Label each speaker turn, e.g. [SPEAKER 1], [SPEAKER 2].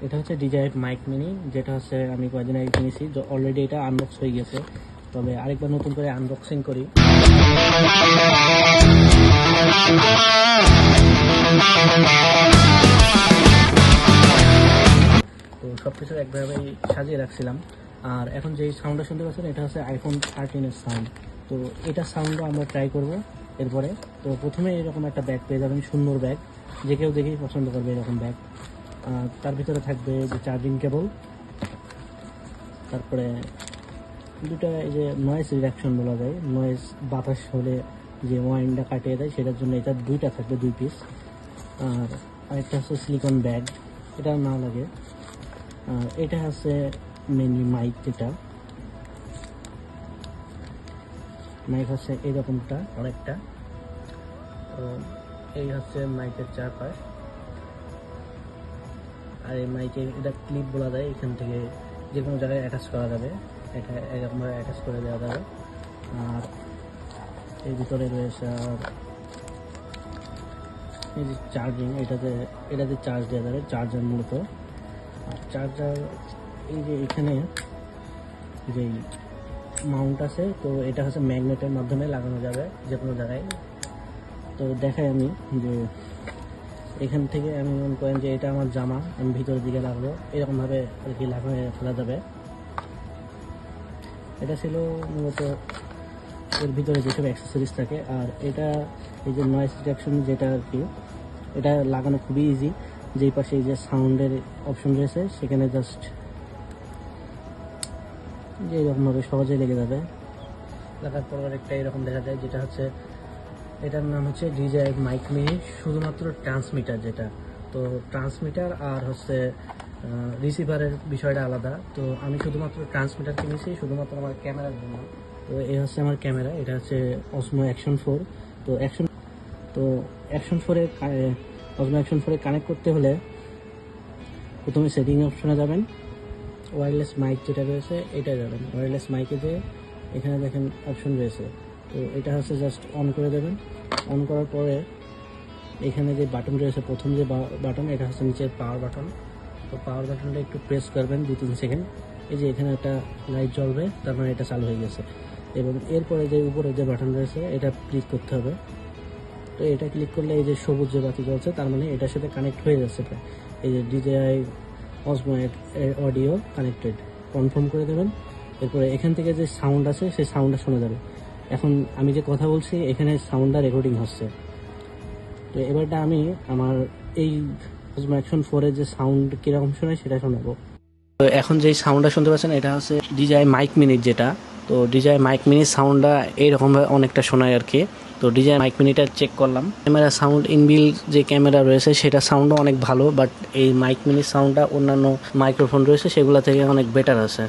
[SPEAKER 1] এটা হচ্ছে DJI mic mini, যেটা হচ্ছে আমি কয়েকদিন আগে কিনেছি। অলরেডি এটা আনবক্স হয়ে গেছে, তবে আরেকবার নতুন করে আনবক্সিং করি। তো সবকিছু একভাবেই সাজিয়ে রাখছিলাম। আর এখন যেই সাউন্ডটা শুনতে পাচ্ছেন, এটা হচ্ছে iPhone 13-এর সাউন্ড। তো এটা সাউন্ডও আমরা ট্রাই করব এরপরে। তো প্রথমে এরকম একটা ব্যাগ পেয়ে যাবেন, সুন্দর ব্যাগ, যে কেউ দেখেই পছন্দ করবে এরকম ব্যাগ। তার ভিতরে থাকবে যে চার্জিং কেবল, তারপরে দুটা এই যে নয়েজ রিডাকশন বলা যায়, নয়েজ বাতাস হলে যে ওয়াইনটা কাটিয়ে দেয়, সেটার জন্য এটা দুইটা থাকবে, 2 পিস। আর আরেকটা হচ্ছে সিলিকন ব্যাগ, এটা না লাগে। আর এটা হচ্ছে মেনলি মাইক, যেটা মাইক হচ্ছে এইরকমটা অনেকটা। তো এই হচ্ছে মাইকের চারপাশ। আর এই মাইকের এটা ক্লিপ বলা যায়, এখান থেকে যে কোনো জায়গায় অ্যাটাচ করা যাবে, এটা এরকমভাবে অ্যাটাচ করে দেওয়া যাবে। আর এর ভিতরে রয়েছে আর এই যে চার্জিং, এটাতে চার্জ দেওয়া যাবে, চার্জার মূলত। আর চার্জার এই যে এখানে যেই মাউন্ট আছে, তো এটা হচ্ছে ম্যাগনেটের মাধ্যমে লাগানো যাবে যে কোনো জায়গায়। তো দেখাই আমি যে এখান থেকে আমি মনে করেন যে এটা আমার জামা, আমি ভিতরের দিকে লাগলো, এরকমভাবে আর কি লাগানো ফেলা যাবে। এটা ছিল মূলত এর ভিতরে যেসব অ্যাক্সেসরিজ থাকে। আর এটা এই যে নয়েজ রিডাকশন, যেটা আর কি, এটা লাগানো খুবই ইজি। যেই পাশে এই যে সাউন্ডের অপশন রয়েছে, সেখানে জাস্ট যে এরকমভাবে সহজেই লেগে যাবে। লাগার পর একটা এরকম দেখা যায়, যেটা হচ্ছে এটার নাম হচ্ছে DJI মাইক মিনি, শুধুমাত্র ট্রান্সমিটার যেটা। তো ট্রান্সমিটার আর হচ্ছে রিসিভারের বিষয়টা আলাদা। তো আমি শুধুমাত্র ট্রান্সমিটার কিনেছি, শুধুমাত্র আমার ক্যামেরার জন্য। তো এই হচ্ছে আমার ক্যামেরা, এটা হচ্ছে Osmo Action 4। তো Action 4 এর Osmo Action 4 এ কানেক্ট করতে হলে প্রথমে সেটিং অপশনে যাবেন, ওয়্যারলেস মাইক যেটা রয়েছে এটা যাবেন। ওয়্যারলেস মাইকে যে এখানে দেখেন অপশন রয়েছে, তো এটা হচ্ছে জাস্ট অন করে দেবেন। অন করার পরে এখানে যে বাটন রয়েছে, প্রথম যে বাটন, এটা হচ্ছে নিচের পাওয়ার বাটন। তো পাওয়ার বাটনটা একটু প্রেস করবেন 2-3 সেকেন্ড। এই যে এখানে একটা লাইট জ্বলবে, তার মানে এটা চালু হয়ে গেছে। এবং এরপরে যে উপরে যে বাটন রয়েছে, এটা ক্লিক করতে হবে। তো এটা ক্লিক করলে এই যে সবুজ যে বাতি জ্বলছে, তার মানে এটার সাথে কানেক্ট হয়ে যাচ্ছে। এই যে DJI Osmo audio connected, confirm করে দেবেন। এরপরে এখান থেকে যে সাউন্ড আছে, সেই সাউন্ডটা শোনা যাবে। এখন আমি যে কথা বলছি, এখানে সাউন্ডটা রেকর্ডিং হচ্ছে। তো এবারটা আমি আমার এই Osmo Action 4 এর যে সাউন্ড কীরকম শোনায় সেটা শোনাবো। তো এখন যেই সাউন্ডটা শুনতে পাচ্ছেন, এটা হচ্ছে DJI মাইক মিনির যেটা। তো DJI মাইক মিনির সাউন্ডটা এইরকমভাবে অনেকটা শোনায় আর কি। তো DJI মাইক মিনিটা চেক করলাম, ক্যামেরা সাউন্ড ইনবিল যে ক্যামেরা রয়েছে সেটা সাউন্ডও অনেক ভালো, বাট এই মাইক মিনির সাউন্ডটা অন্যান্য মাইক্রোফোন রয়েছে সেগুলো থেকে অনেক বেটার আছে।